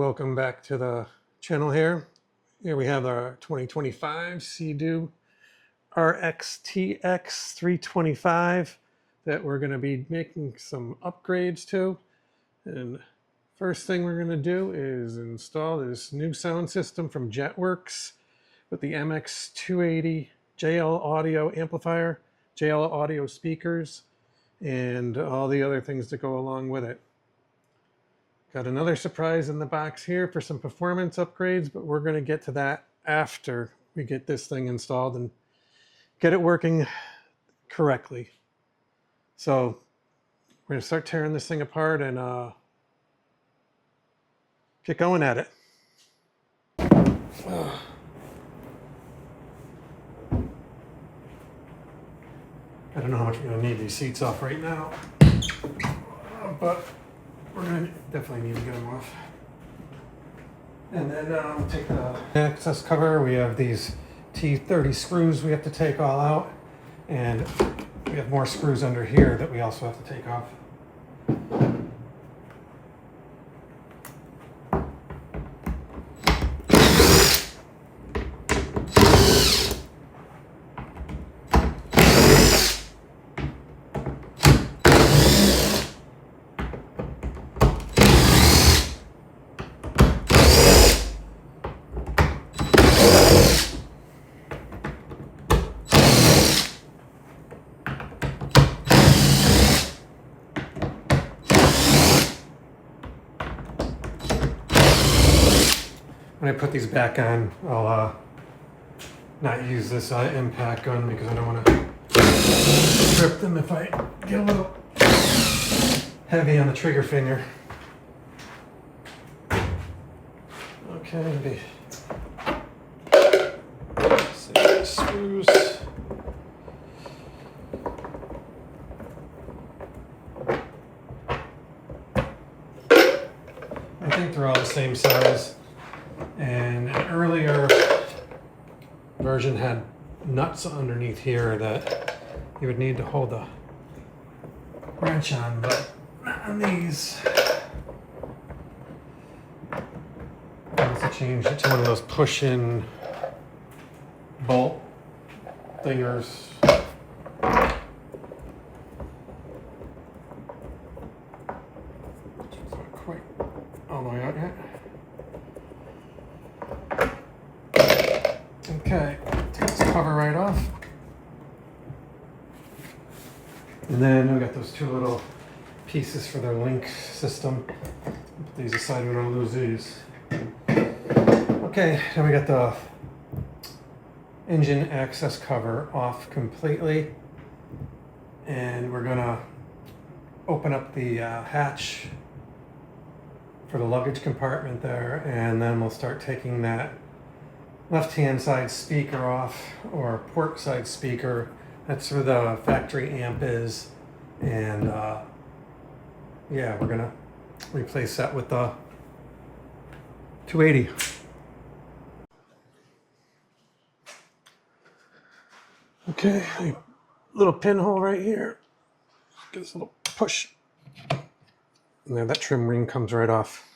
welcome back to the channel here. Here we have our 2025 Seadoo RX-TX325 that we're going to be making some upgrades to. And first thing we're going to do is install this new sound system from Jetwerks with the MX280 JL Audio amplifier, JL Audio speakers, and all the other things that go along with it. Got another surprise in the box here for some performance upgrades, but we're going to get to that after we get this thing installed and get it working correctly. So we're going to start tearing this thing apart and get going at it. I don't know how much we're going to need these seats off right now, but we're going to definitely need to get them off. And then we'll take the access cover. We have these T30 screws we have to take all out. And we have more screws under here that we also have to take off. When I put these back on, I'll not use this impact gun because I don't want to trip them if I get a little heavy on the trigger finger. Okay, maybe save the screws. I think they're all the same size. And an earlier version had nuts underneath here that you would need to hold the wrench on, but not on these. I must have changed it to one of those push-in bolt thingers. Which is not quite all the way out yet. Okay, take this cover right off. And then we got those two little pieces for their link system. Put these aside, we don't lose these. Okay, then we got the engine access cover off completely. And we're gonna open up the hatch for the luggage compartment there, and then we'll start taking that left-hand side speaker off, or port side speaker. That's where the factory amp is. And yeah, we're gonna replace that with the 280. Okay, a little pinhole right here. Get this little push. And there, that trim ring comes right off.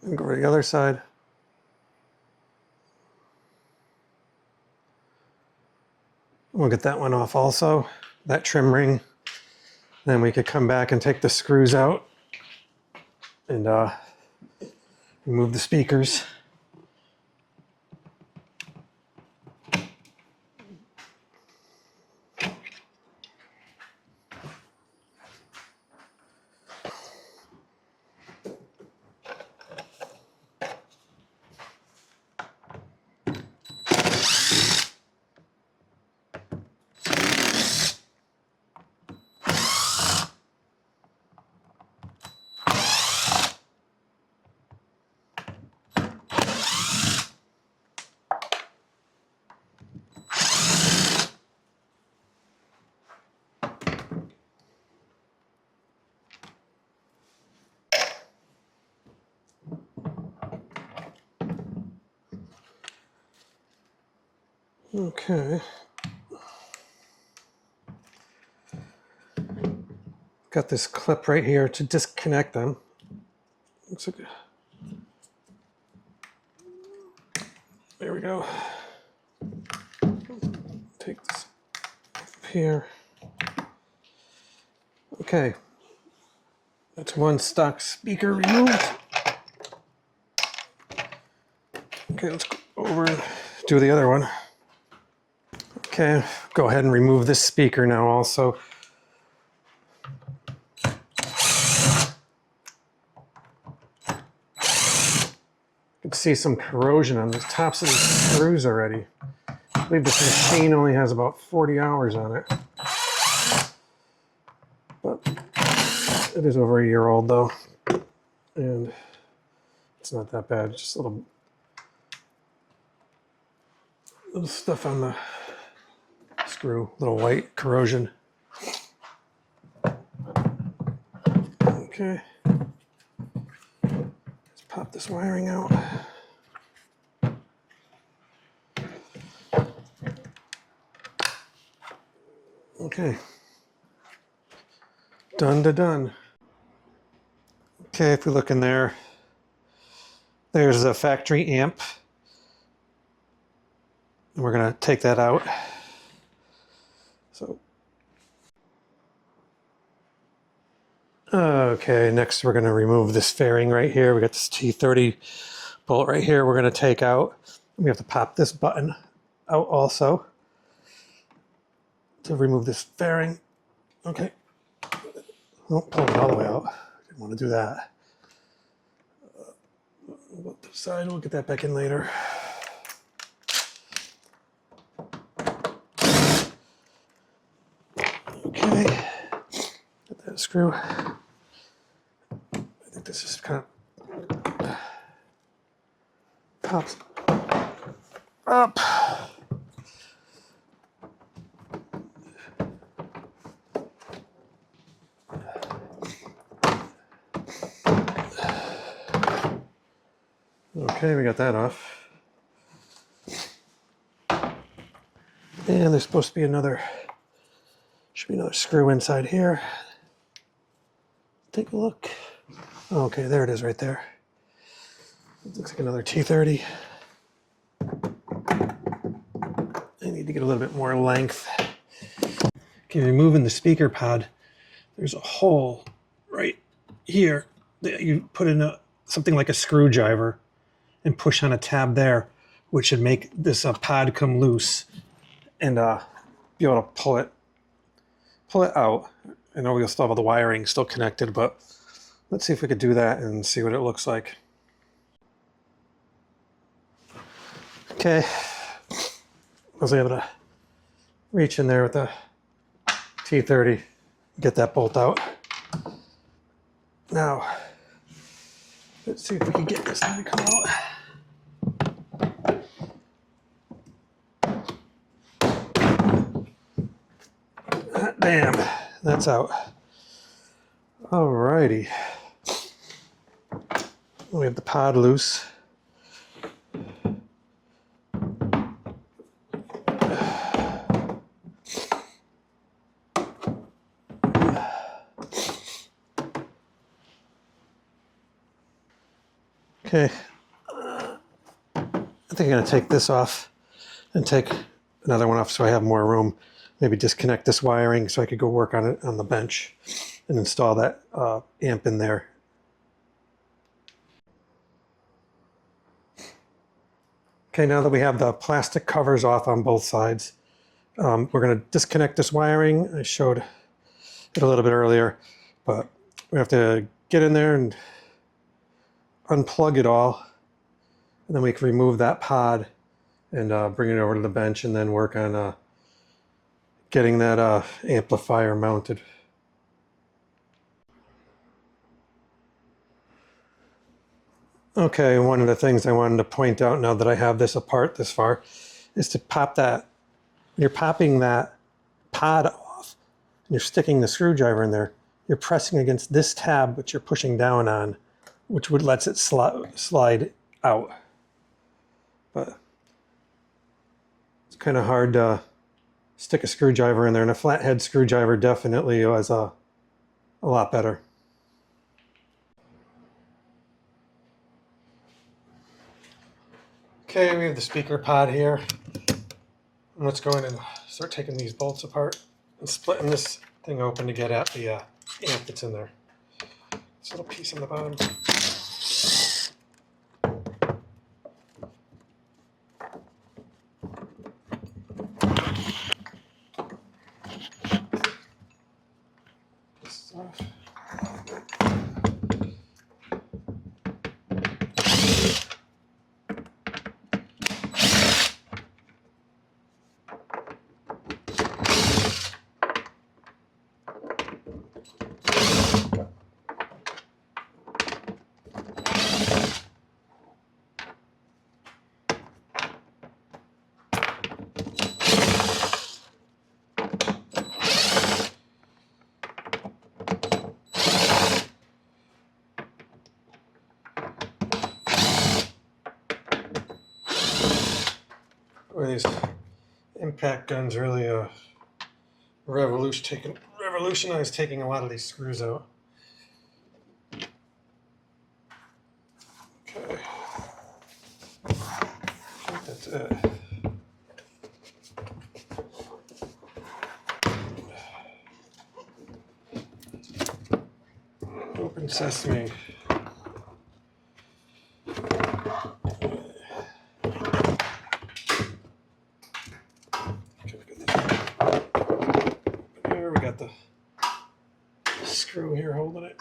And go to the other side. We'll get that one off also, that trim ring. Then we could come back and take the screws out and remove the speakers. Okay. got this clip right here to disconnect them. Looks like, there we go. Take this up here. Okay, that's one stock speaker removed. Okay, let's go over and do the other one. Okay, go ahead and remove this speaker now also. You can see some corrosion on the tops of these screws already. I believe this machine only has about 40 hours on it. But it is over a year old though. And it's not that bad, just a little stuff on the screw, little white corrosion. Okay. Let's pop this wiring out. Okay. Done. Okay, if we look in there, there's a factory amp. And we're going to take that out. So, okay, next we're going to remove this fairing right here. We got this T30 bolt right here we're going to take out. We have to pop this button out also to remove this fairing. Okay. Don't pull it all the way out. Didn't want to do that. Go to the side, we'll get that back in later. Okay, get that screw. I think this is kind of pops up. Okay, we got that off. And there's supposed to be another, should be another screw inside here. Take a look. Okay, there it is right there. It looks like another T30. I need to get a little bit more length. Okay, removing the speaker pod, there's a hole right here that you put in something like a screwdriver and push on a tab there, which should make this pod come loose and be able to pull it out. I know we'll still have all the wiring still connected, but let's see if we could do that and see what it looks like. Okay, I was able to reach in there with the T30, get that bolt out. Now, let's see if we can get this thing to come out. Bam, that's out. Alrighty. We have the pod loose. Okay, I think I'm going to take this off and take another one off so I have more room. Maybe disconnect this wiring so I could go work on it on the bench and install that amp in there. Okay, now that we have the plastic covers off on both sides, we're going to disconnect this wiring. I showed it a little bit earlier, but we have to get in there and unplug it all, and then we can remove that pod and bring it over to the bench and then work on getting that amplifier mounted. Okay, one of the things I wanted to point out now that I have this apart this far is to pop that. You're popping that pod off and you're sticking the screwdriver in there. You're pressing against this tab which you're pushing down on, which would lets it slide out. But it's kind of hard to stick a screwdriver in there, and a flathead screwdriver definitely has a a lot better. Okay, we have the speaker pod here. And let's go in and start taking these bolts apart and splitting this thing open to get at the amp that's in there. This little piece on the bottom. This off. Boy, these impact guns really revolutionized taking a lot of these screws out. Okay, I think that's it. Open sesame. Here we got the screw here holding it.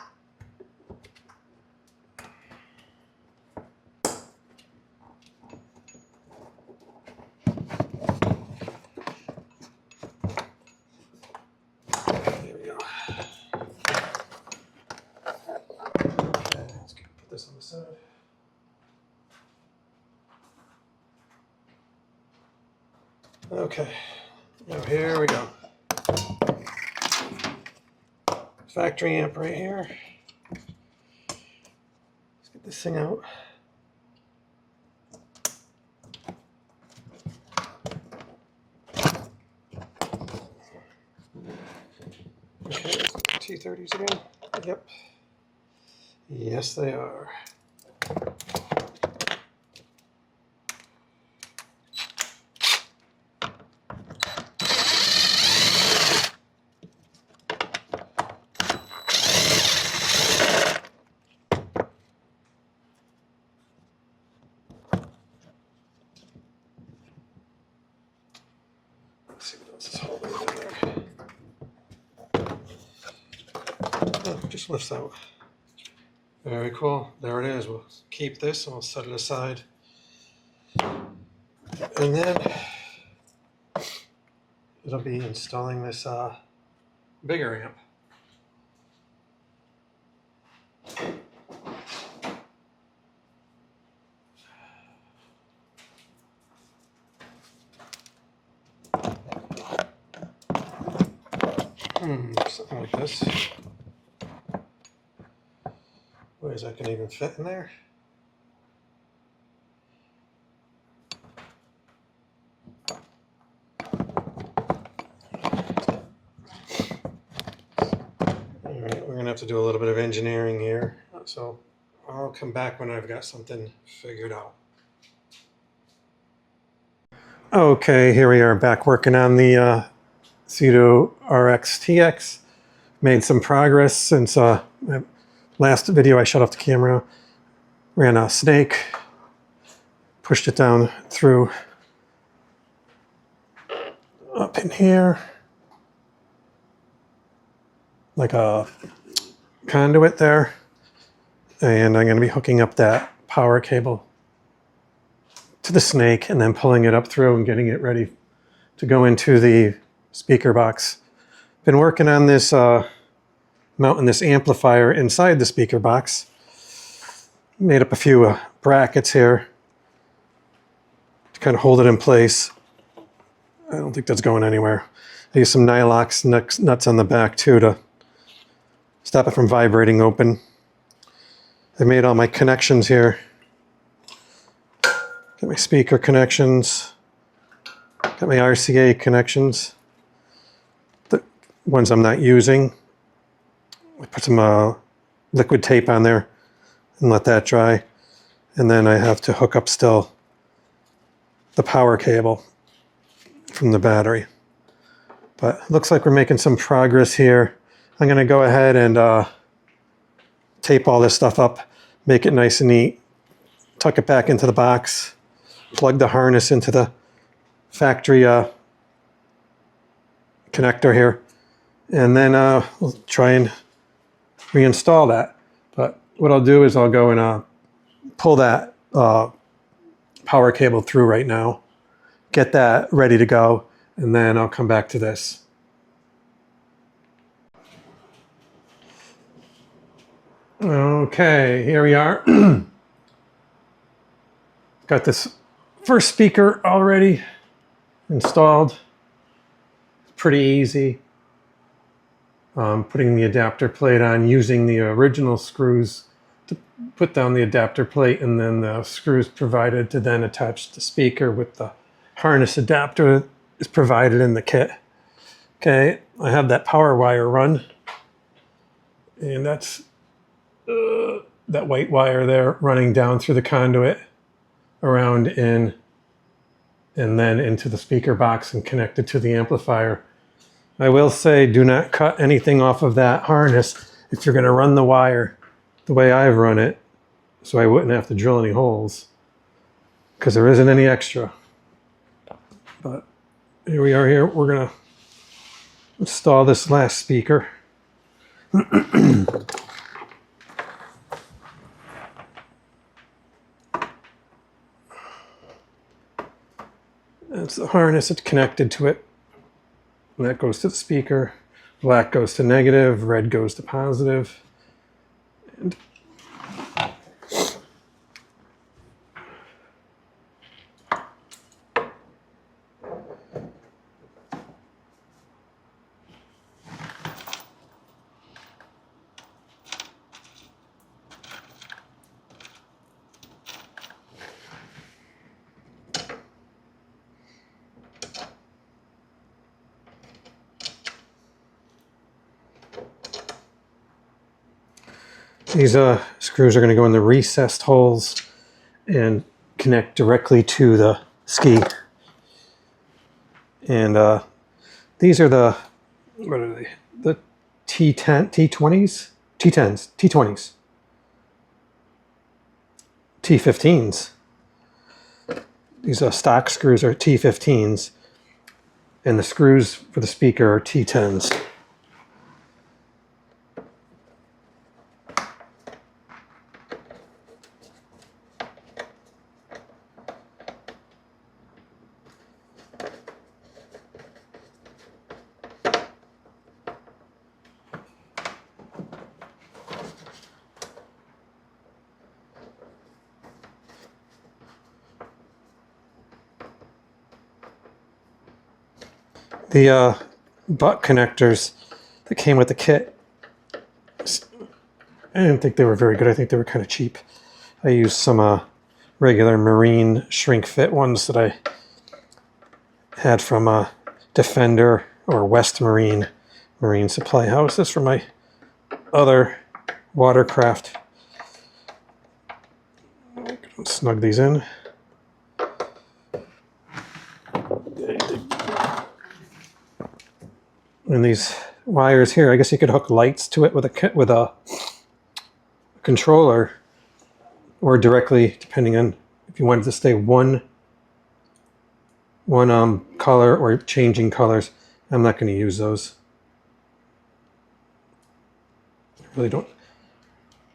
There we go. Okay, let's put this on the side. Okay, now here we go. Factory amp right here. Let's get this thing out. Okay, T30s again. Yep. Yes, they are. Let's see what else is holding it in there. Oh, it just lifts out. Very cool. There it is. We'll keep this and we'll set it aside. And then it'll be installing this bigger amp. Something like this. Boy, is that going to even fit in there? Alright, we're going to have to do a little bit of engineering here. So I'll come back when I've got something figured out. Okay, here we are back working on the Seadoo RX-TX. Made some progress since last video I shut off the camera. Ran a snake, pushed it down through up in here like a conduit there, and I'm going to be hooking up that power cable to the snake and then pulling it up through and getting it ready to go into the speaker box. Been working on this mounting this amplifier inside the speaker box. Made up a few brackets here to kind of hold it in place. I don't think that's going anywhere. I use some Nylox nuts on the back too to stop it from vibrating open. I made all my connections here. Got my speaker connections. Got my RCA connections. The ones I'm not using. put some liquid tape on there and let that dry. And then I have to hook up still the power cable from the battery. But it looks like we're making some progress here. I'm going to go ahead and tape all this stuff up, make it nice and neat, tuck it back into the box, plug the harness into the factory connector here, and then we'll try and reinstall that. But what I'll do is I'll go and pull that power cable through right now, get that ready to go, and then I'll come back to this. Okay, here we are. Got this first speaker already installed. Pretty easy. Putting the adapter plate on, using the original screws to put down the adapter plate, and then the screws provided to then attach the speaker with the harness adapter is provided in the kit. Okay, I have that power wire run, and that's that white wire there running down through the conduit, around in, and then into the speaker box and connected to the amplifier. I will say, do not cut anything off of that harness if you're going to run the wire the way I've run it, so I wouldn't have to drill any holes, because there isn't any extra. But here we are here. We're going to install this last speaker. That's the harness that's connected to it. And that goes to the speaker. Black goes to negative, red goes to positive. And these screws are going to go in the recessed holes and connect directly to the ski. And these are the, what are they? The T10, T20s? T10s, T20s. T15s. These stock screws are T15s, and the screws for the speaker are T10s. The butt connectors that came with the kit, I didn't think they were very good. I think they were kind of cheap. I used some regular marine shrink fit ones that I had from Defender or West Marine Supply House. This is from my other watercraft. Snug these in. And these wires here, I guess you could hook lights to it with a controller, or directly, depending on if you wanted to stay one color or changing colors. I'm not going to use those. I really don't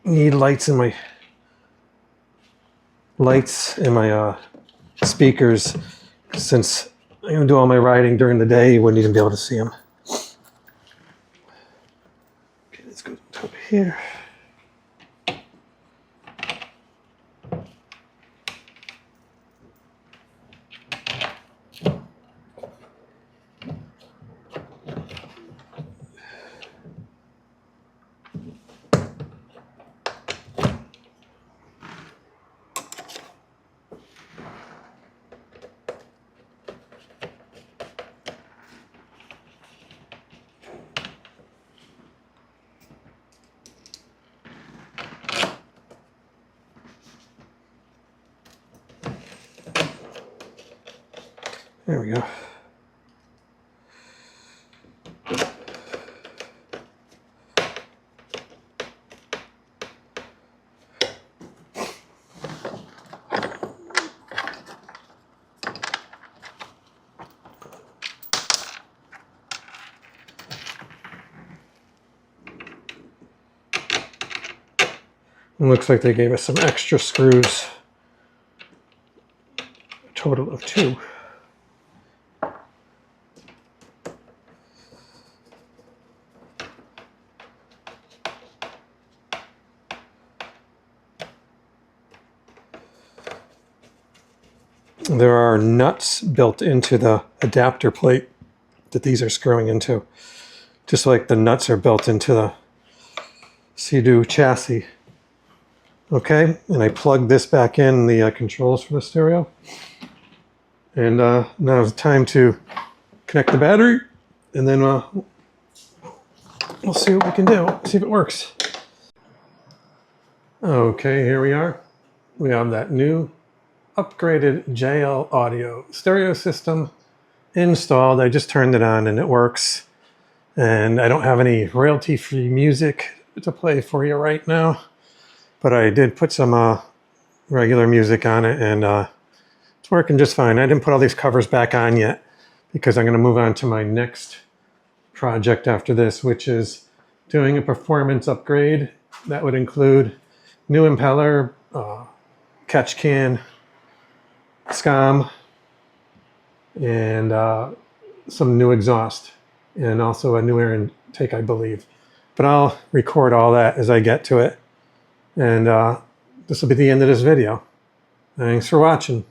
need lights in my speakers, since I'm going to do all my riding during the day. You wouldn't even be able to see them. Okay, let's go up here. There we go. It looks like they gave us some extra screws, a total of 2. There are nuts built into the adapter plate that these are screwing into, just like the nuts are built into the Seadoo chassis. Okay, and I plugged this back in the controls for the stereo. And now it's time to connect the battery, and then we'll see what we can do, see if it works. Okay, here we are. We have that new upgraded JL Audio stereo system installed. I just turned it on and it works. And I don't have any royalty-free music to play for you right now, but I did put some regular music on it, and it's working just fine. I didn't put all these covers back on yet because I'm going to move on to my next project after this, which is doing a performance upgrade. That would include new impeller, catch can, scom, and some new exhaust, and also a new air intake, I believe. But I'll record all that as I get to it. And this will be the end of this video. Thanks for watching.